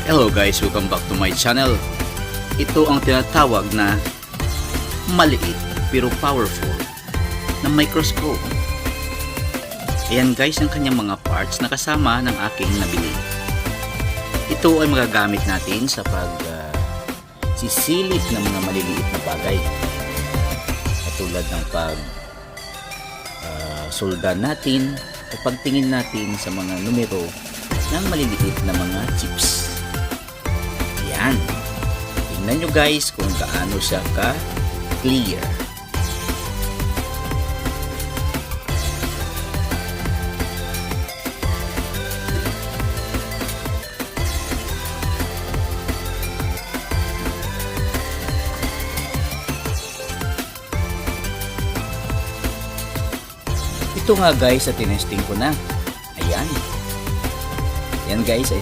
Hello guys, welcome back to my channel. Ito ang tinatawag na maliit pero powerful na microscope. Ayan guys ang kanyang mga parts na kasama ng aking nabili. Ito ay magagamit natin sa sisilip ng mga maliliit na bagay. Katulad ng solda natin o pagtingin natin sa mga numero ng maliliit na mga chips. Ayan. Tingnan nyo guys kung gaano siya ka-clear. Ito nga guys, sa tinesting ko na. Ayan. Yan guys, ay